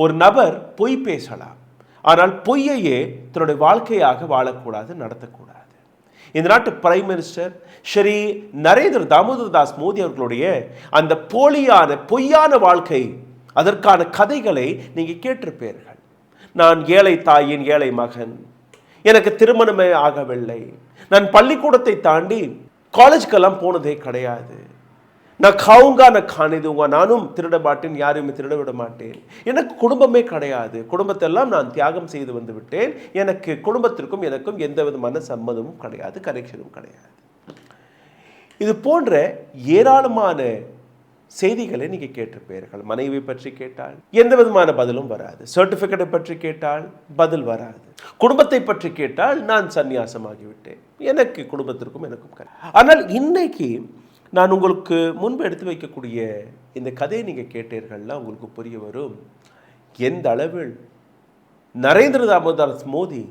ஒரு நபர் பொய் பேசலாம், ஆனால் பொய்யையே தன்னுடைய வாழ்க்கையாக வாழக்கூடாது, நடத்தக்கூடாது. இந்த நாட்டு பிரைம் மினிஸ்டர் ஸ்ரீ நரேந்திர தாமோதர் தாஸ் மோடி அவர்களுடைய அந்த பொய்யான வாழ்க்கை, அதற்கான கதைகளை நீங்க கேட்டிருப்பீர்கள். நான் ஏழை தாயின் ஏழை மகன், எனக்கு திருமணமே ஆகவில்லை, நான் பள்ளிக்கூடத்தை தாண்டி காலேஜ்க்கெல்லாம் போனதே கிடையாது, நான் காவுங்கா நான் காணிதுங்க, நானும் திருட மாட்டேன், யாரையுமே திருட விட மாட்டேன், எனக்கு குடும்பமே கிடையாது, குடும்பத்தெல்லாம் நான் தியாகம் செய்து வந்து விட்டேன், எனக்கு குடும்பத்திற்கும் எனக்கும் எந்த விதமான சம்மதமும் கிடையாது, கனெக்ஷனும் கிடையாது. இது போன்ற ஏராளமான செய்திகளை நீங்கள் கேட்டிருப்பீர்கள். மனைவி பற்றி கேட்டால் எந்த விதமான பதிலும் வராது, சர்டிஃபிகேட்டை பற்றி கேட்டால் பதில் வராது, குடும்பத்தை பற்றி கேட்டால் நான் சந்நியாசமாகிவிட்டேன், எனக்கு குடும்பத்திற்கும் எனக்கும். ஆனால் இன்னைக்கு நான் உங்களுக்கு முன்பு எடுத்து வைக்கக்கூடிய இந்த கதையை நீங்கள் கேட்டீர்கள்னா உங்களுக்கு புரிய வரும் எந்த அளவில் நரேந்திர தாமோதர் மோடி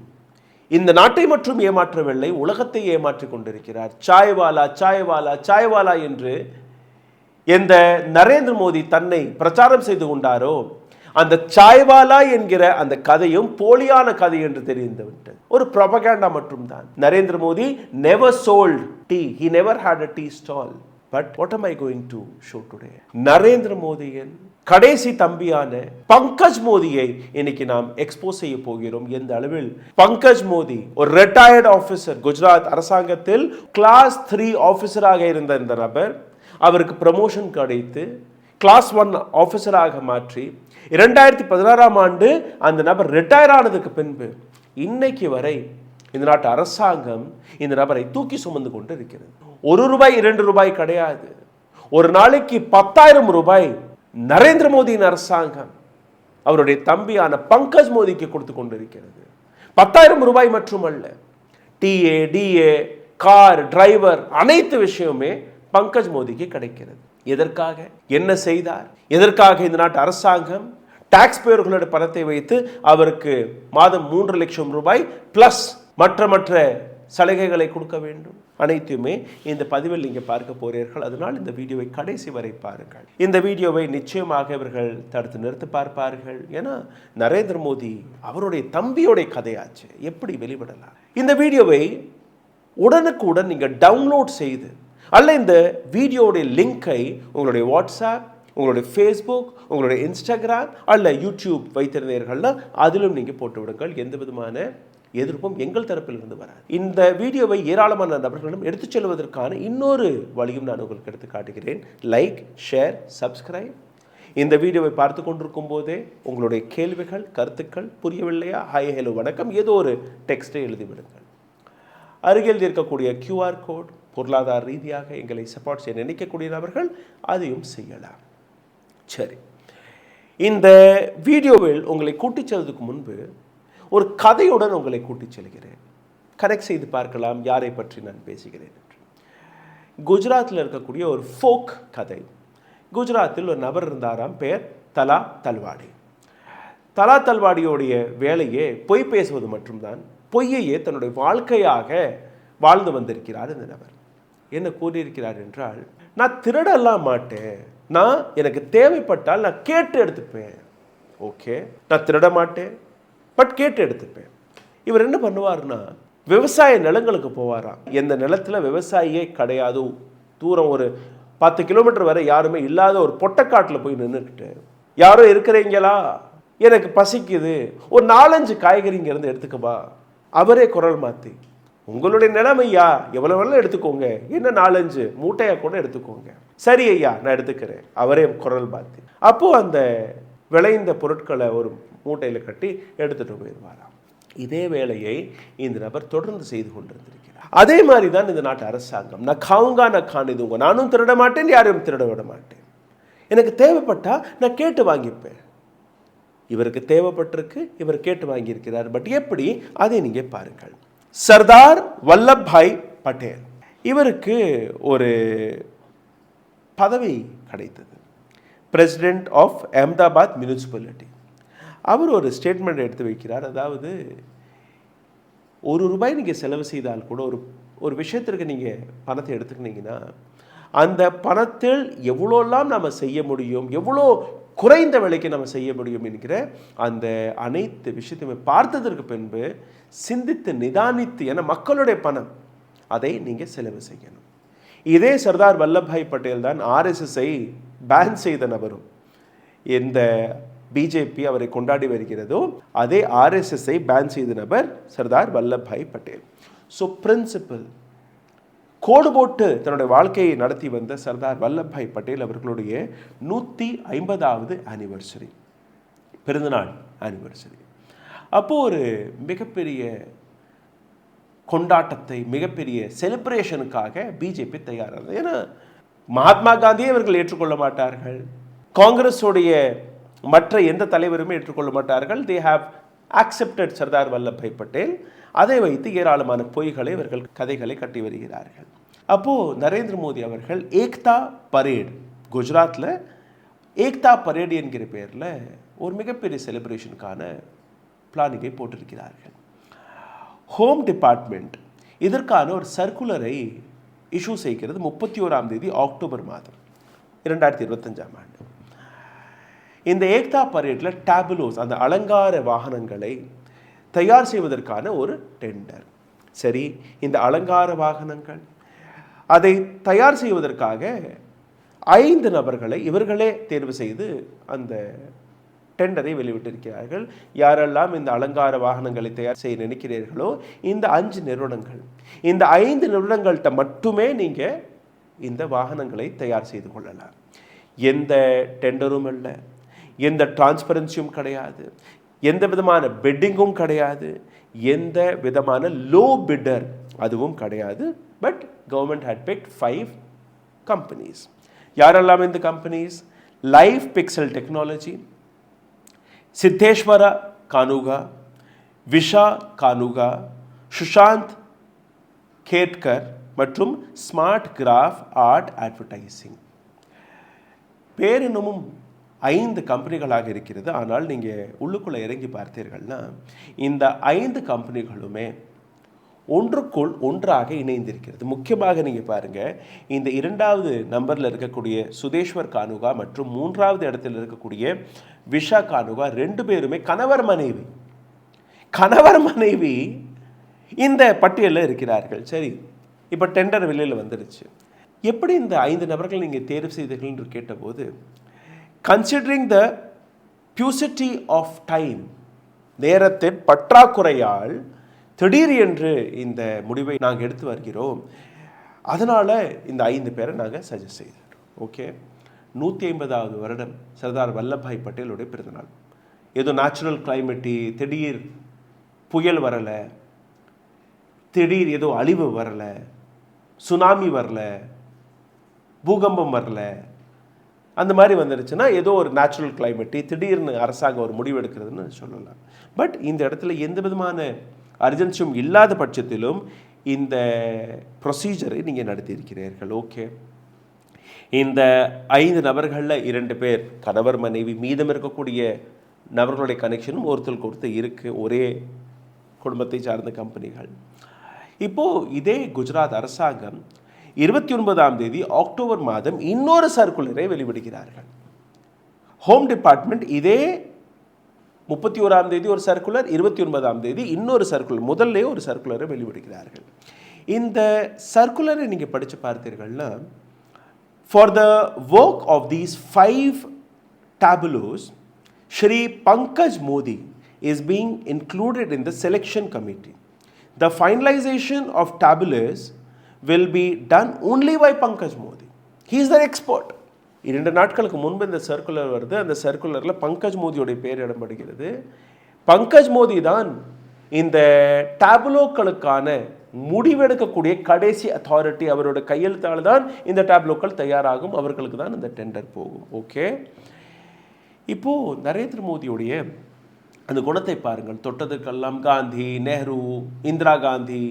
இந்த நாட்டை மட்டும் ஏமாற்றவில்லை, உலகத்தை ஏமாற்றிக் கொண்டிருக்கிறார். சாய்வாலா சாய்வாலா சாய்வாலா என்று எந்த நரேந்திர மோடி தன்னை பிரச்சாரம் செய்து கொண்டாரோ, அந்த சாய்வாலா என்கிற அந்த கதையும் போலியான கதை என்று தெரிந்துவிட்டது. ஒரு ப்ரொபகேண்டா மட்டும்தான். Narendra Modi never sold tea, he never had a tea stall. But what am I going to show today? Narendra மோடியின் கடைசி தம்பியான பங்கஜ் மோடியை இன்னைக்கு நாம் எக்ஸ்போஸ் செய்ய போகிறோம். எந்த அளவில் பங்கஜ் மோடி ஒரு ரிட்டையர்ட் ஆபீசர், குஜராத் அரசாங்கத்தில் கிளாஸ் 3 ஆபீசராக இருந்த இந்த நபர், அவருக்கு ப்ரமோஷன் கிடைத்து கிளாஸ் 1 ஆபீசராக மாற்றி 2016ஆம் ஆண்டு அந்த நபர் ரிட்டையர் ஆனதுக்கு பின்பு இன்னைக்கு வரை இந்த நாட்டு அரசாங்கம் இந்த நபரை தூக்கி சுமந்து கொண்டு இருக்கிறது. 1 ரூபாய் 2 ரூபாய் கிடையாது, ஒரு நாளைக்கு 10,000 ரூபாய் நரேந்திர மோடியின் அரசாங்கம் அவருடைய தம்பியான பங்கஜ் மோடிக்கு கொடுத்து கொண்டிருக்கிறது. 10,000 ரூபாய் மட்டுமல்ல, டிஏ டிஏ கார் டிரைவர் அனைத்து விஷயமே பங்கஜ் மோடிக்கு கிடைக்கிறது. எதற்காக, என்ன செய்தார், எதற்காக இந்த நாட்டு அரசாங்கம் டாக்ஸ் பேயர்களுடைய பணத்தை வைத்து அவருக்கு மாதம் 3 லட்சம் ரூபாய் பிளஸ் மற்ற சலுகைகளை கொடுக்க வேண்டும், அனைத்துமே இந்த பதிவில் நீங்கள் பார்க்க போறீர்கள். அதனால் இந்த வீடியோவை கடைசி வரை பாருங்கள். இந்த வீடியோவை நிச்சயமாக இவர்கள் தடுத்து நிறுத்தி பார்ப்பார்கள். ஏன்னா நரேந்திர மோடி அவருடைய தம்பியோடைய கதையாச்சு, எப்படி வெளிவிடலாம்? இந்த வீடியோவை உடனுக்குடன் நீங்கள் டவுன்லோட் செய்து அல்ல இந்த வீடியோடைய லிங்கை உங்களுடைய வாட்ஸ்அப், உங்களுடைய ஃபேஸ்புக், உங்களுடைய இன்ஸ்டாகிராம் அல்ல யூடியூப் வைத்திருந்தீர்கள்னா அதிலும் நீங்கள் போட்டு விடுங்கள். எந்த விதமான எதிர்ப்பும் எங்கள் தரப்பிலிருந்து வராது. இந்த வீடியோவை ஏராளமான நபர்களிடம் எடுத்துச் செல்வதற்கான இன்னொரு வழியும் நான் உங்களுக்கு எடுத்து காட்டுகிறேன். Like, share, subscribe. இந்த வீடியோவை பார்த்து கொண்டிருக்கும் போதே உங்களுடைய கேள்விகள், கருத்துக்கள் புரியவில்லையா, ஹாய் ஹலோ வணக்கம் ஏதோ ஒரு டெக்ஸ்டை எழுதிவிடுங்கள். அருகில் இருக்கக்கூடிய QR கோட், பொருளாதார ரீதியாக எங்களை சப்போர்ட் செய்ய நினைக்கக்கூடிய நபர்கள் அதையும் செய்யலாம். சரி, இந்த வீடியோவில் உங்களை கூட்டிச் செல்வதற்கு முன்பு ஒரு கதையுடன் உங்களை கூட்டிச் செல்கிறேன். கனெக்ட் செய்து பார்க்கலாம் யாரை பற்றி நான் பேசுகிறேன் என்று. குஜராத்தில் இருக்கக்கூடிய ஒரு ஃபோக் கதை. குஜராத்தில் ஒரு நபர் இருந்தாராம், பெயர் தலா தல்வாடி. தலா தல்வாடியோடைய வேலையே பொய் பேசுவது மட்டும்தான். பொய்யையே தன்னுடைய வாழ்க்கையாக வாழ்ந்து வந்திருக்கிறார் இந்த நபர். என்ன கூறியிருக்கிறார் என்றால், நான் திருடலாம் மாட்டேன், நான் எனக்கு தேவைப்பட்டால் நான் கேட்டு எடுத்துப்பேன். ஓகே, நான் திருட மாட்டேன், பட் கேட்டு எடுத்துப்பேன். இவர் என்ன பண்ணுவார்னா, விவசாய நிலங்களுக்கு போவாராம். எந்த நிலத்தில் விவசாயியே கிடையாது, தூரம் ஒரு 10 கிலோமீட்டர் வரை யாருமே இல்லாத ஒரு பொட்டக்காட்டில் போய் நின்றுக்கிட்டு, யாரோ இருக்கிறீங்களா, எனக்கு பசிக்குது, ஒரு 4-5 காய்கறிங்க இருந்து எடுத்துக்கவா. அவரே குரல் மாற்றி, உங்களுடைய நிலைமையா, எவ்வளோ வேணாலும் எடுத்துக்கோங்க, என்ன 4-5 மூட்டையாக கூட எடுத்துக்கோங்க. சரி ஐயா, நான் எடுத்துக்கிறேன். அவரே குரல் மாற்றி அப்போ அந்த விளைந்த பொருட்களை ஒரு மூட்டையில் கட்டி எடுத்துட்டு போயிடுவாராம். இதே வேலையை இந்த நபர் தொடர்ந்து செய்து கொண்டிருந்திருக்கிறார். அதே மாதிரி தான் இந்த நாட்டு அரசாங்கம். நான் காவுங்கா நான் காணிதுங்க, நானும் திருட மாட்டேன், யாரையும் திருட விட மாட்டேன், எனக்கு தேவைப்பட்டா நான் கேட்டு வாங்கிப்பேன். இவருக்கு தேவைப்பட்டிருக்கு, இவர் கேட்டு வாங்கியிருக்கிறார். பட் எப்படி, அதை நீங்க பாருங்கள். சர்தார் வல்லபாய் பட்டேல், இவருக்கு ஒரு பதவி கிடைத்தது, பிரசிடென்ட் ஆஃப் அஹமதாபாத் முனிசிபாலிட்டி. அவர் ஒரு ஸ்டேட்மெண்ட் எடுத்து வைக்கிறார். அதாவது 1 ரூபாய் நீங்கள் செலவு செய்தால் கூட ஒரு விஷயத்திற்கு நீங்கள் பணத்தை எடுத்துக்கினீங்கன்னா அந்த பணத்தில் எவ்வளோலாம் நம்ம செய்ய முடியும், எவ்வளோ குறைந்த விலைக்கு நம்ம செய்ய முடியும் என்கிற அந்த அனைத்து விஷயத்தையுமே பார்த்ததற்கு பின்பு சிந்தித்து நிதானித்து, என மக்களுடைய பணம், அதை நீங்கள் செலவு செய்யணும். இதே சர்தார் வல்லபாய் பட்டேல் தான் ஆர்எஸ்எஸ்ஐ பேன் செய்த நபரும். இந்த பிஜேபி அவரை கொண்டாடி வருகிறதோ அதே ஆர்எஸ்எஸ்ஐ பேன் செய்த நபர் சர்தார் வல்லபாய் பட்டேல். ஸோ பிரின்சிபல் கோடு போட்டு தன்னுடைய வாழ்க்கையை நடத்தி வந்த சர்தார் வல்லபாய் பட்டேல் அவர்களுடைய 150வது ஆனிவர்சரி, பிறந்தநாள் ஆனிவர்சரி. அப்போது ஒரு மிகப்பெரிய கொண்டாட்டத்தை, மிகப்பெரிய செலிப்ரேஷனுக்காக பிஜேபி தயாரானது. ஏன்னா மகாத்மா காந்தியை அவர்கள் ஏற்றுக்கொள்ள மாட்டார்கள், காங்கிரஸுடைய மற்ற எந்த தலைவருமே ஏற்றுக்கொள்ள மாட்டார்கள். They have accepted Sardar Vallabhbhai Patel. அதை வைத்து ஏராளமான பொய்களை இவர்கள் கதைகளை கட்டி வருகிறார்கள். அப்போது நரேந்திர மோடி அவர்கள் ஏக்தா பரேட், குஜராத்தில் ஏக்தா பரேட் என்கிற பேரில் ஒரு மிகப்பெரிய செலிப்ரேஷனுக்கான பிளானிங்கை போட்டிருக்கிறார்கள். ஹோம் டிபார்ட்மெண்ட் இதற்கான ஒரு சர்க்குலரை இஷ்யூ செய்கிறது 31ஆம் தேதி அக்டோபர் மாதம் 2025ஆம் ஆண்டு. இந்த ஏக்தா பரேட்டில் டேபுலோஸ், அந்த அலங்கார வாகனங்களை தயார் செய்வதற்கான ஒரு டெண்டர். சரி, இந்த அலங்கார வாகனங்கள் அதை தயார் செய்வதற்காக 5 நபர்களை இவர்களே தேர்வு செய்து அந்த டெண்டரை வெளியிட்டிருக்கிறார்கள். யாரெல்லாம் இந்த அலங்கார வாகனங்களை தயார் செய்ய நினைக்கிறீர்களோ இந்த 5 நிறுவனங்கள், இந்த 5 நிறுவனங்கள்கிட்ட மட்டுமே நீங்கள் இந்த வாகனங்களை தயார் செய்து கொள்ளலாம். எந்த டெண்டரும் இல்லை, எந்த டிரான்ஸ்பரன்சியும் கிடையாது, எந்த விதமான பெட்டிங்கும் கிடையாது, எந்த விதமான லோ பிட்டர் அதுவும் கிடையாது. But government had picked 5 companies. யாரெல்லாம் இந்த companies? Life pixel technology, Siddheshwara Kanuka, Visha Kanuka, Sushant Ketkar மற்றும் ஸ்மார்ட் கிராஃப் ஆர்ட் அட்வர்டைசிங். பேர் இன்னமும் 5 கம்பெனிகளாக இருக்கிறது. ஆனால் நீங்கள் உள்ளுக்குள்ளே இறங்கி பார்த்தீர்கள்னா இந்த 5 கம்பெனிகளுமே ஒன்றுக்குள் ஒன்றாக இணைந்திருக்கிறது. முக்கியமாக நீங்கள் பாருங்கள், இந்த 2வது நம்பரில் இருக்கக்கூடிய சுதேஸ்வர் கானுகா மற்றும் 3வது இடத்தில் இருக்கக்கூடிய விஷா கானுகா 2 பேருமே கணவர் மனைவி இந்த பட்டியலில் இருக்கிறார்கள். சரி, இப்போ டெண்டர் வெளியில் வந்துடுச்சு. எப்படி இந்த 5 நபர்கள் நீங்கள் தேர்வு செய்தீர்கள் என்று கேட்டபோது, கன்சிடரிங் த பியூசிட்டி ஆஃப் டைம், நேரத்தின் பற்றாக்குறையால் திடீர் என்று இந்த முடிவை நாங்கள் எடுத்து வருகிறோம், அதனால் இந்த 5 பேரை நாங்கள் சஜஸ்ட் செய்தோம். ஓகே, 150வது வருடம் சர்தார் வல்லபாய் பட்டேலுடைய பிறந்தநாள். ஏதோ நேச்சுரல் கிளைமேட்டி, திடீர் புயல் வரலை, திடீர் ஏதோ அழிவு வரலை, சுனாமி வரலை, பூகம்பம் வரலை, அந்த மாதிரி வந்துடுச்சுன்னா ஏதோ ஒரு நேச்சுரல் கிளைமேட்டி, திடீர்னு அரசாங்கம் ஒரு முடிவு எடுக்கிறதுன்னு சொல்லலாம். பட் இந்த இடத்துல எந்த விதமான அர்ஜென்சியும் இல்லாத பட்சத்திலும் இந்த ப்ரொசீஜரை நீங்கள் நடத்தியிருக்கிறீர்கள். ஓகே, இந்த 5 நபர்களில் 2 பேர் கணவர் மனைவி, மீதம் இருக்கக்கூடிய நபர்களுடைய கனெக்ஷனும் ஒருத்தருக்கு ஒருத்தர் இருக்குது, ஒரே குடும்பத்தை சார்ந்த கம்பெனிகள். இப்போது இதே குஜராத் அரசாங்கம் 29ஆம் தேதி அக்டோபர் மாதம் இன்னொரு சர்க்குலரை வெளியிடுகிறார்கள். ஹோம் டிபார்ட்மெண்ட் இதே 31ஆம் தேதி ஒரு சர்க்குலர், 29ஆம் தேதி இன்னொரு சர்க்குலர், முதல்ல ஒரு சர்க்குலரை வெளியிடுகிறார்கள். இந்த சர்க்குலரை நீங்கள் படித்து பார்த்தீர்கள்னா, for the work of these 5 tableaus, Shri Pankaj Modi is being included in the selection committee. The finalization of tableaus will be done only by Pankaj Modi. He is the expert. 2 நாட்களுக்கு முன்பு இந்த circular வருது. அந்த சர்க்குலரில் பங்கஜ் மோடியோடைய பேர் இடம்படுகிறது. பங்கஜ் மோடி தான் இந்த டேப்லோக்களுக்கான முடிவெடுக்கக்கூடிய கடைசி authority. அவரோட கையெழுத்தால் தான் இந்த டேப்லோக்கள் தயாராகும், அவர்களுக்கு தான் இந்த டெண்டர் போகும். ஓகே, இப்போது நரேந்திர மோடியுடைய அந்த குணத்தை பாருங்கள். தொட்டதற்கெல்லாம் காந்தி, நேரு, இந்திரா காந்தி,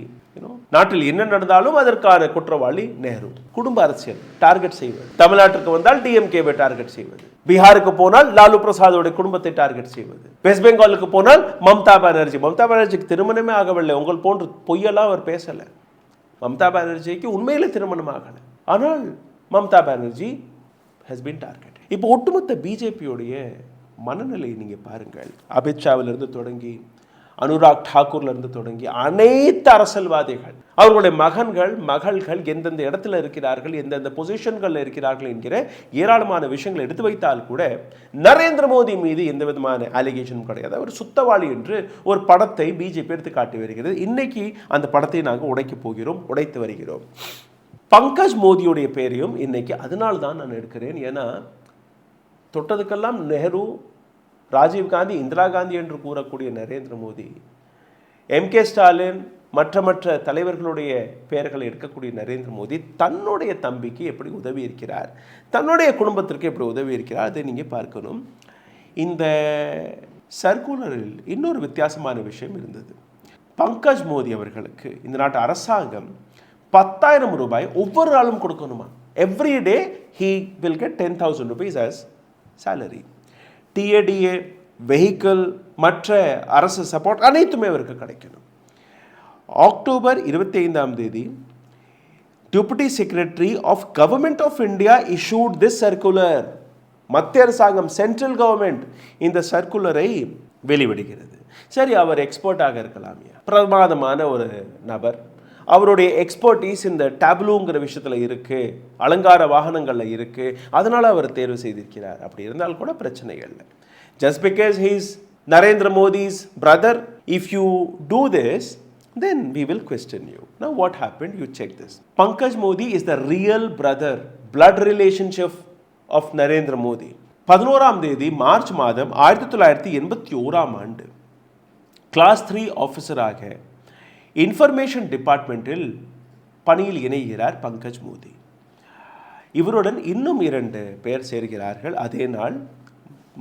நாட்டில் என்ன நடந்தாலும் அதற்கான குற்றவாளி நேரு. குடும்ப அரசியல் டார்கெட் செய்வது. தமிழ்நாட்டிற்கு வந்தால் டிஎம்கேவை டார்கெட் செய்வது, பீகாருக்கு போனால் லாலு பிரசாதோட குடும்பத்தை டார்கெட் செய்வது, வெஸ்ட் பெங்காலுக்கு போனால் மம்தா பானர்ஜிக்கு திருமணமே ஆகவில்லை. உங்கள் போன்று பொய்யெல்லாம் அவர் பேசலை. மம்தா பானர்ஜிக்கு உண்மையிலே திருமணம் ஆகலை. ஆனால் Mamata Banerjee has been targeted. இப்போ ஒட்டுமொத்த பிஜேபியோடைய மனநிலையை நீங்கள் பாருங்கள். அமித்ஷாவிலிருந்து தொடங்கி அனுராக் டாக்கூர்லேருந்து தொடங்கி அனைத்து அரசியல்வாதிகள் அவர்களுடைய மகள்கள் எந்தெந்த இடத்துல இருக்கிறார்கள், எந்தெந்த பொசிஷன்களில் இருக்கிறார்கள் என்கிற ஏராளமான விஷயங்களை எடுத்து வைத்தால் கூட நரேந்திர மோடி மீது எந்த விதமான அலிகேஷனும் கிடையாது. அவர் சுத்தவாளி என்று ஒரு படத்தை பிஜேபி எடுத்து காட்டி வருகிறது. இன்னைக்கு அந்த படத்தை நாங்கள் உடைத்து வருகிறோம். பங்கஜ் மோடியுடைய பேரையும் இன்னைக்கு அதனால தான் நான் எடுக்கிறேன். ஏன்னா தொட்டதுக்கெல்லாம் நேரு, ராஜீவ்காந்தி, இந்திரா காந்தி என்று கூறக்கூடிய நரேந்திர மோடி, எம்கே ஸ்டாலின், மற்ற தலைவர்களுடைய பெயர்களை எடுக்கக்கூடிய நரேந்திர மோடி தன்னுடைய தம்பிக்கு எப்படி உதவி இருக்கிறார், தன்னுடைய குடும்பத்திற்கு எப்படி உதவி இருக்கிறார், அதை நீங்கள் பார்க்கணும். இந்த சர்க்குலரில் இன்னொரு வித்தியாசமான விஷயம் இருந்தது. பங்கஜ் மோடி அவர்களுக்கு இந்த நாட்டு அரசாங்கம் 10,000 ரூபாய் ஒவ்வொரு நாளும் கொடுக்கணுமா. Every day he will get 10,000 rupees as salary. TA DA, vehicle, மற்ற அரசு சப்போர்ட் அனைத்துமே அவருக்கு கிடைக்கணும். October 25 deputy secretary of government of India issued this circular. மத்திய அரசாங்கம், சென்ட்ரல் கவர்மெண்ட் இந்த சர்க்குலரை வெளிவிடுகிறது. சரி, அவர் எக்ஸ்பர்ட்டாக இருக்கலாமியா, பிரமாதமான ஒரு நபர், அவருடைய எக்ஸ்பர்டீஸ் இந்த டேப்லூங்கிற விஷயத்தில் இருக்குது, அலங்கார வாகனங்களில் இருக்குது, அதனால் அவர் தேர்வு செய்திருக்கிறார். அப்படி இருந்தால் கூட பிரச்சனைகள் இல்லை. Just because he is Narendra Modi's brother, if you do this then we will question you. Now what happened? You check this. Pankaj Modi is the real brother, blood relationship of Narendra Modi. 11 March மாதம் 1981 class 3 ஆஃபீஸராக information டிபார்ட்மெண்ட்டில் பணியில் இணைகிறார் பங்கஜ் மோடி. இவருடன் இன்னும் 2 பேர் சேர்கிறார்கள். அதே நாள்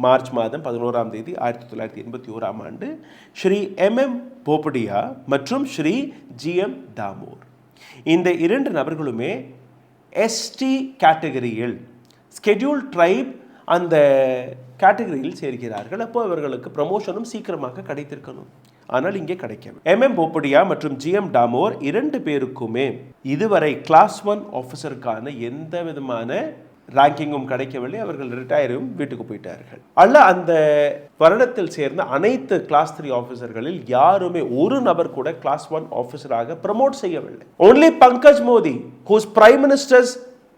மார்ச் மாதம் 11 1981 ஸ்ரீ எம்எம் போப்படியா மற்றும் ஸ்ரீ ஜிஎம் தாமோர். இந்த 2 நபர்களுமே எஸ்டி கேட்டகரியில், ஸ்கெட்யூல் ட்ரைப் அந்த கேட்டகரியில் சேர்கிறார்கள். அப்போ அவர்களுக்கு ப்ரமோஷனும் சீக்கிரமாக கிடைத்திருக்கணும். ஆனால் இங்கே கிடைக்கவில்லை. எம்எம் போப்படியா மற்றும் ஜிஎம் டாமோர் 2 பேருக்குமே இதுவரை கிளாஸ் 1 ஆஃபீஸருக்கான எந்த விதமான ரேங்கிங்கும் கிடைக்கவில்லை. அவர்கள் ரிட்டையரும் வீட்டுக்கு போயிட்டார்கள். அல்ல, அந்த வருடத்தில் சேர்ந்த அனைத்து கிளாஸ் 3 ஆஃபீஸர்களில் யாருமே ஒரு நபர் கூட கிளாஸ் 1 ஆஃபீஸராக ப்ரமோட் செய்யவில்லை. Only Pankaj Modi, who's prime minister's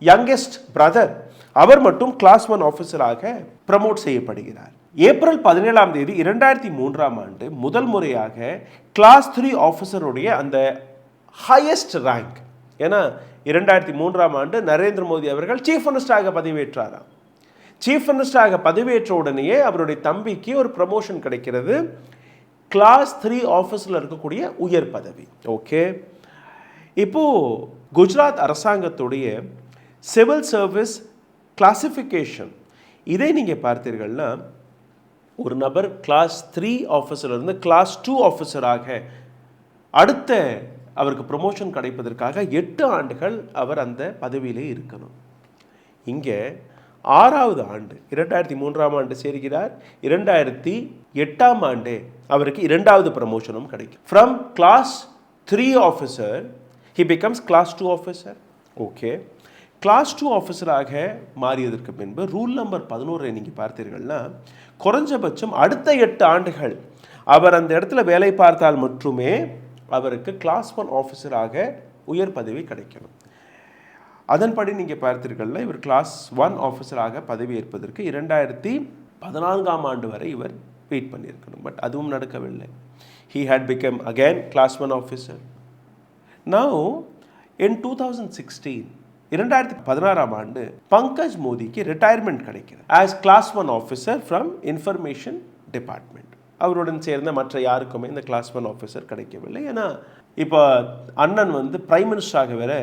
youngest brother, அவர் மட்டும் கிளாஸ் 1 ஆஃபீஸராக ப்ரமோட் செய்யப்படுகிறார். ஏப்ரல் 17 2003 முதல் முறையாக கிளாஸ் 3 ஆஃபீஸருடைய அந்த ஹையஸ்ட் ரேங்க், ஏன்னா 2003 நரேந்திர மோடி அவர்கள் சீஃப் மினிஸ்டராக பதவியேற்றாராம். சீஃப் மினிஸ்டராக பதவியேற்ற உடனேயே அவருடைய தம்பிக்கு ஒரு ப்ரமோஷன் கிடைக்கிறது, கிளாஸ் 3 ஆஃபீஸில் இருக்கக்கூடிய உயர் பதவி. ஓகே, இப்போது குஜராத் அரசாங்கத்துடைய சிவில் சர்வீஸ் கிளாசிஃபிகேஷன் இதை நீங்கள் பார்த்தீர்கள்னா, ஒரு நபர் கிளாஸ் 3 ஆஃபீஸர்லேருந்து கிளாஸ் 2 ஆஃபீஸராக அடுத்த அவருக்கு ப்ரமோஷன் கிடைப்பதற்காக 8 ஆண்டுகள் அவர் அந்த பதவியிலே இருக்கணும். இங்கே 6வது ஆண்டு 2003 சேர்கிறார். 2008 அவருக்கு 2வது ப்ரமோஷனும் கிடைக்கும். From class 3 officer he becomes class 2 officer. Okay, class 2 ஆஃபீஸராக மாறியதற்கு பின்பு ரூல் நம்பர் 11 நீங்கள் பார்த்தீர்கள்னா, குறைஞ்சபட்சம் அடுத்த 8 ஆண்டுகள் அவர் அந்த இடத்துல வேலை பார்த்தால் மட்டுமே அவருக்கு கிளாஸ் 1 ஆஃபீஸராக உயர் பதவி கிடைக்கணும். அதன்படி நீங்கள் பார்த்தீர்கள்னா, இவர் கிளாஸ் 1 ஆஃபீஸராக பதவி ஏற்பதற்கு 2014 வரை இவர் வெயிட் பண்ணியிருக்கணும். பட் அதுவும் நடக்கவில்லை. he had become again class 1 officer. Now in 2016 2016 Pankaj மோடிக்கு ரிட்டையர்மெண்ட் கிடைக்கிறது as class 1 officer from information department. அவருடன் சேர்ந்த மற்ற யாருக்குமே இந்த கிளாஸ் 1 ஆஃபீஸர் கிடைக்கவில்லை. ஏன்னா இப்போ அண்ணன் பிரைம் மினிஸ்டராக வேற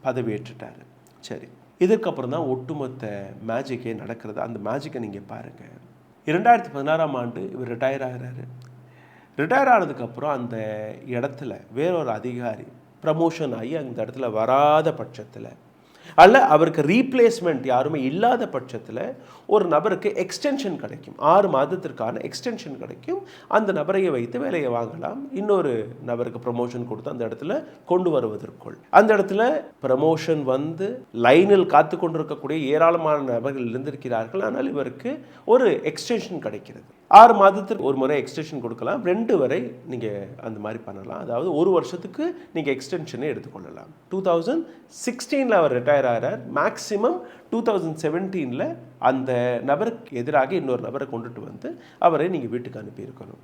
பதவியேற்றுட்டார். சரி, இதுக்கப்புறம் தான் ஒட்டுமொத்த மேஜிக்கே நடக்கிறது. அந்த மேஜிக்கை நீங்கள் பாருங்கள். 2016 இவர் ரிட்டையர் ஆகிறாரு. ரிட்டையர் ஆனதுக்கப்புறம் அந்த இடத்துல வேறொரு அதிகாரி ப்ரமோஷன் ஆகி அந்த இடத்துல வராத பட்சத்தில் அல்ல அவருக்கு ரீப்ளேஸ்மெண்ட் யாருமே இல்லாத பட்சத்தில் ஒரு நபருக்கு எக்ஸ்டென்ஷன் கிடைக்கும், 6 மாதத்திற்கான எக்ஸ்டென்ஷன் கிடைக்கும். அந்த நபரையை வைத்து வேலையை வாங்கலாம், இன்னொரு நபருக்கு ப்ரமோஷன் கொடுத்து அந்த இடத்துல கொண்டு வருவதற்குள். அந்த இடத்துல ப்ரமோஷன் வந்து லைனில் காத்து கொண்டிருக்கக்கூடிய ஏராளமான நபர்கள் இருந்திருக்கிறார்கள். ஆனால் இவருக்கு ஒரு எக்ஸ்டென்ஷன் கிடைக்கிறது. 6 மாதத்திற்கு ஒரு முறை எக்ஸ்டென்ஷன் கொடுக்கலாம், 2 வரை நீங்கள் அந்த மாதிரி பண்ணலாம். அதாவது 1 வருஷத்துக்கு நீங்கள் எக்ஸ்டென்ஷனை எடுத்துக்கொள்ளலாம். 2016 அவர் ரிட்டையர் ஆகிறார். மேக்ஸிமம் 2017 அந்த நபருக்கு எதிராக இன்னொரு நபரை கொண்டுட்டு வந்து அவரை நீங்கள் வீட்டுக்கு அனுப்பியிருக்கணும்.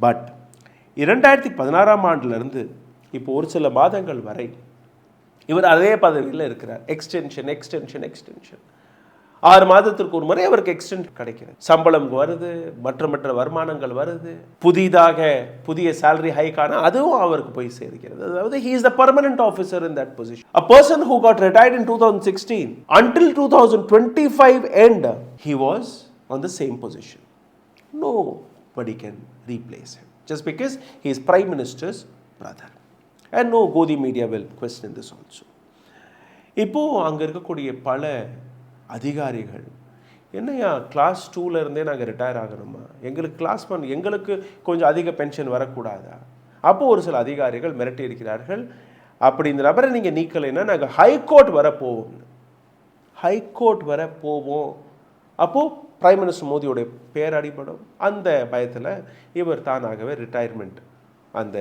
பட் 2016 ஆண்டிலிருந்து இப்போ ஒரு சில மாதங்கள் வரை இவர் அதே பதவியில் இருக்கிறார். எக்ஸ்டென்ஷன் 6 மாதத்திற்கு ஒரு முறை அவருக்கு எக்ஸ்டென்ஷன் கிடைக்கிறது, சம்பளம் வருது, மற்ற வருமானங்கள் வருது, புதிய salary ஹைக்கான அதுவும் அவருக்கு போய் சேர்க்கிறது. அதாவது he is the permanent officer in that position. A person who got retired in 2016 until 2025 end, he was on the same position. Nobody can replace him just because he is Prime Minister's brother. And no Godi media will question this also. இப்போ அங்கே இருக்கக்கூடிய பல அதிகாரிகள், என்னையா class 2ல இருந்தே நாங்கள் retire ஆகணுமா, எங்களுக்கு கொஞ்சம் அதிக பென்ஷன் வரக்கூடாதா? அப்போது ஒரு சில அதிகாரிகள் மிரட்டி இருக்கிறார்கள், அப்படி இந்த நபரை நீங்கள் நீக்கலைன்னா நாங்கள் ஹைகோர்ட் வர போவோம். அப்போது பிரைம் மினிஸ்டர் மோடியோடைய பேர் அடிபடும். அந்த பயத்தில் இவர் தானாகவே ரிட்டையர்மெண்ட் அந்த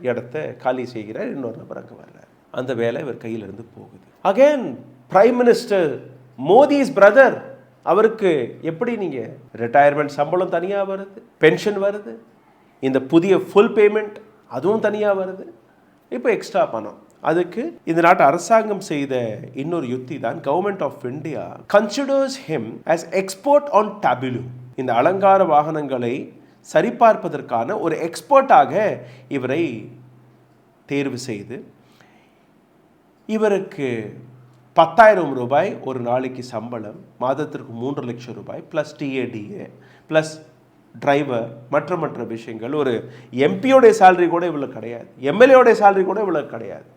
இடத்த காலி செய்கிறார். இன்னொரு நபர் அங்கே வர்றார். அந்த வேலை இவர் கையிலிருந்து போகுது. Again prime minister Modi's brother, அவருக்கு எப்படி நீங்கள் ரிட்டையர்மெண்ட் சம்பளம் தனியாக வருது, பென்ஷன் வருது, இந்த புதிய ஃபுல் பேமெண்ட் அதுவும் தனியாக வருது, இப்போ எக்ஸ்ட்ரா பணம். அதுக்கு இந்த நாட்டு அரசாங்கம் செய்த இன்னொரு யுக்தி தான் government of India considers him as expert on tableau. இந்த அலங்கார வாகனங்களை சரிபார்ப்பதற்கான ஒரு எக்ஸ்பர்ட்டாக இவரை தேர்வு செய்து இவருக்கு 10,000 ரூபாய் ஒரு நாளைக்கு சம்பளம், மாதத்திற்கு 3 லட்சம் ரூபாய் ப்ளஸ் டிஏடிஏ ப்ளஸ் டிரைவர் மற்ற விஷயங்கள். ஒரு எம்பியோடைய சேலரி கூட இவ்வளோ கிடையாது, எம்எல்ஏடைய சேலரி கூட இவ்வளோ கிடையாது,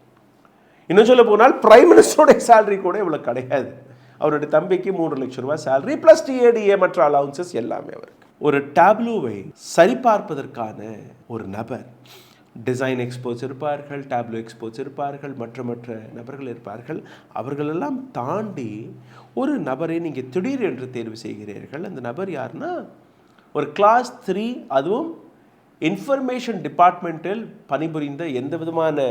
இன்னும் சொல்ல போனால் பிரைம் மினிஸ்டருடைய சேலரி கூட இவ்வளோ கிடையாது. அவருடைய தம்பிக்கு 3 லட்சம் ரூபாய் சேலரி ப்ளஸ் டிஏடிஏ மற்ற அலவுன்சஸ் எல்லாமே அவருக்கு. ஒரு டேப்லூவை சரிபார்ப்பதற்கான ஒரு நபர், டிசைன் எக்ஸ்பர்ட்ஸ் இருப்பார்கள், டேப்லோ எக்ஸ்பர்ட்ஸ் இருப்பார்கள், மற்ற நபர்கள் இருப்பார்கள். அவர்களெல்லாம் தாண்டி ஒரு நபரை நீங்கள் திடீர் என்று தேர்வு செய்கிறீர்கள். அந்த நபர் யாருன்னா ஒரு கிளாஸ் 3, அதுவும் இன்ஃபர்மேஷன் டிபார்ட்மெண்ட்டில் பணிபுரிந்த எந்த விதமான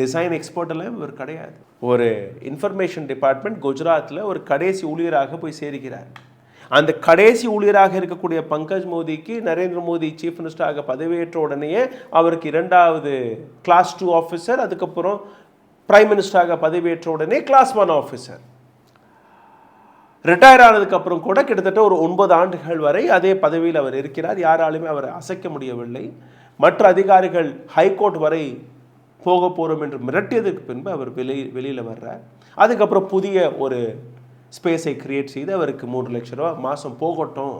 டிசைன் எக்ஸ்பர்ட் எல்லாம் இவர் கிடையாது. ஒரு இன்ஃபர்மேஷன் டிபார்ட்மெண்ட் குஜராத்தில் ஒரு கடைசி ஊழியராக போய் சேர்கிறார். அந்த கடைசி ஊழியராக இருக்கக்கூடிய பங்கஜ் மோடிக்கு நரேந்திர மோடி சீஃப் மினிஸ்டராக பதவியேற்ற உடனேயே அவருக்கு 2வது கிளாஸ் 2 ஆஃபீஸர், அதுக்கப்புறம் பிரைம் மினிஸ்டராக பதவியேற்ற உடனே கிளாஸ் 1 ஆஃபீஸர். ரிட்டையர் ஆனதுக்கப்புறம் கூட கிட்டத்தட்ட ஒரு 9 ஆண்டுகள் வரை அதே பதவியில் அவர் இருக்கிறார். யாராலுமே அவரை அசைக்க முடியவில்லை. மற்ற அதிகாரிகள் ஹைகோர்ட் வரை போக போகிறோம் என்று மிரட்டியதுக்கு பின்பு அவர் வெளியில் வர்றார். அதுக்கப்புறம் புதிய ஒரு ஸ்பேஸை கிரியேட் செய்து அவருக்கு 3 லட்சம் ரூபா மாதம் போகட்டும்.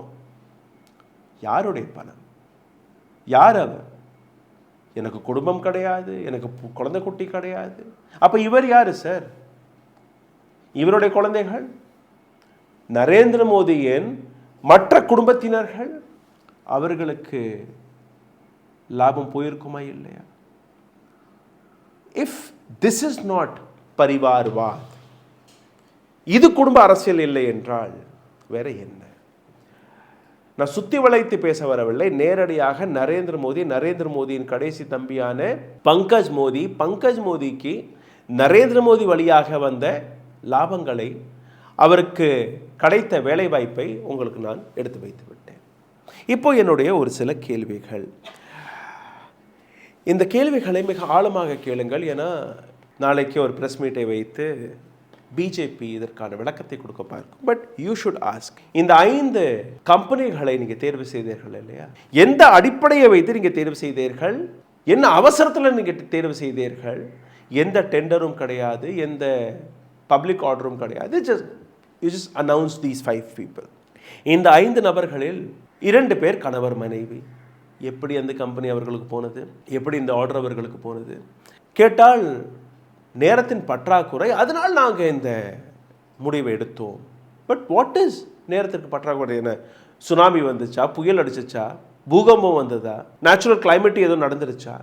யாருடைய பணம்? யார் அவர்? எனக்கு குடும்பம் கிடையாது, எனக்கு குழந்தை குட்டி கிடையாது. அப்போ இவர் யார் சார்? இவருடைய குழந்தைகள், நரேந்திர மோடியின் மற்ற குடும்பத்தினர்கள், அவர்களுக்கு லாபம் போயிருக்குமா இல்லையா? இஃப் திஸ் இஸ் நாட் பரிவார்வாத், இது குடும்ப அரசியல் இல்லை என்றால் வேற என்ன? நான் சுத்தி வளைத்து பேச வரவில்லை. நேரடியாக நரேந்திர மோடியின் கடைசி தம்பியான பங்கஜ் மோடிக்கு நரேந்திர மோடி வழியாக வந்த லாபங்களை, அவருக்கு கிடைத்த வேலை வாய்ப்பை உங்களுக்கு நான் எடுத்து வைத்து விட்டேன். இப்போ என்னுடைய ஒரு சில கேள்விகள், இந்த கேள்விகளை மிக ஆழமாக கேளுங்கள். ஏன்னா நாளைக்கு ஒரு ப்ரெஸ் மீட்டை வைத்து பிஜேபி இதற்கான விளக்கத்தை கொடுக்க பார்க்கும். பட் யூ ஷுட் ஆஸ்க், இந்த 5 கம்பெனிகளை நீங்கள் தேர்வு செய்தீர்கள் இல்லையா? எந்த அடிப்படையை வைத்து நீங்கள் தேர்வு செய்தீர்கள்? என்ன அவசரத்தில் நீங்கள் தேர்வு செய்தீர்கள்? எந்த டெண்டரும் கிடையாது, எந்த பப்ளிக் ஆர்டரும் கிடையாது. You just announce these 5 people. இந்த 5 நபர்களில் 2 பேர் கணவர் மனைவி. எப்படி அந்த கம்பெனி அவர்களுக்கு போனது? எப்படி இந்த ஆர்டர் அவர்களுக்கு போனது? கேட்டால் நேரத்தின் பற்றாக்குறை, அதனால் நாங்கள் இந்த முடிவை எடுத்தோம். பட் வாட் இஸ் நேரத்திற்கு பற்றாக்குறை? என்ன, சுனாமி வந்துச்சா, புயல் அடிச்சிச்சா, பூகம்பம் வந்ததா, நேச்சுரல் கிளைமேட் எதுவும் நடந்துருச்சா?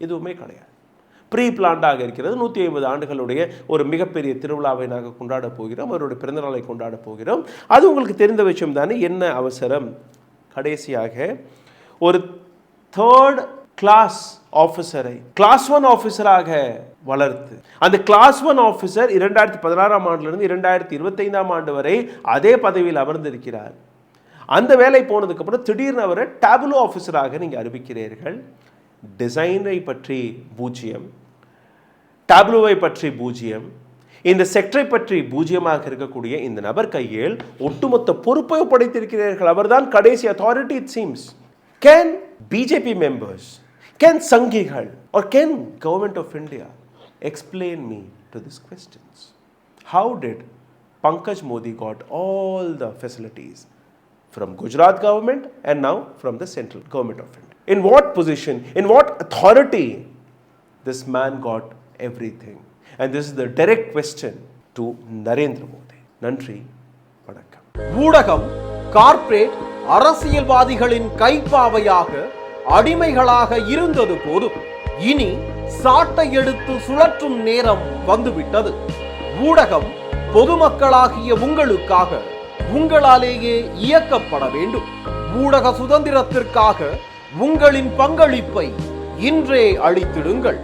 எதுவுமே கிடையாது. ப்ரீ பிளான்டாக இருக்கிறது. 150 ஆண்டுகளுடைய ஒரு மிகப்பெரிய திருவிழாவை நாங்கள் கொண்டாட போகிறோம், அவருடைய பிறந்தநாளை கொண்டாட போகிறோம். அது உங்களுக்கு தெரிந்த விஷயம் தானே. என்ன அவசரம்? கடைசியாக ஒரு 3rd கிளாஸ் ஆஃபீஸரை கிளாஸ் 1 ஆஃபீஸராக வளர்த்து, அந்த கிளாஸ் 1 ஆஃபீஸர் 2016ஆம் ஆண்டிலிருந்து 2025ஆம் ஆண்டு வரை அதே பதவியில் அமர்ந்திருக்கிறார். அந்த வேலை போனதுக்கு அப்புறம் திடீர்னு அவரை டேபுலோ ஆஃபீஸராக நீங்கள் அறிவிக்கிறீர்கள். டிசைனை பற்றி 0, டேப்லோவை பற்றி 0, இந்த செக்டரை பற்றி 0 இருக்கக்கூடிய இந்த நபர் கையில் ஒட்டுமொத்த பொறுப்பை ஒப்படைத்திருக்கிறீர்கள். அவர்தான் கடைசி authority. It seems. Can BJP members, can சங்கிகள், or can government of India explain me to these questions? How did Pankaj Modi got all the facilities from Gujarat government and now from the central government of India? In what position, in what authority this man got everything? And this is the direct question to Narendra Modi. நன்றி, வணக்கம். ஊடகம் corporate அரசியல்வாதிகளின் கைப்பாவையாக, அடிமைகளாக இருந்தது போதும். இனி சாட்டை எடுத்து சுழற்றும் நேரம் வந்துவிட்டது. ஊடகம் பொதுமக்களாகிய உங்களுக்காக, உங்களாலேயே இயக்கப்பட வேண்டும். ஊடக சுதந்திரத்திற்காக உங்களின் பங்களிப்பை இன்றே அளித்திடுங்கள்.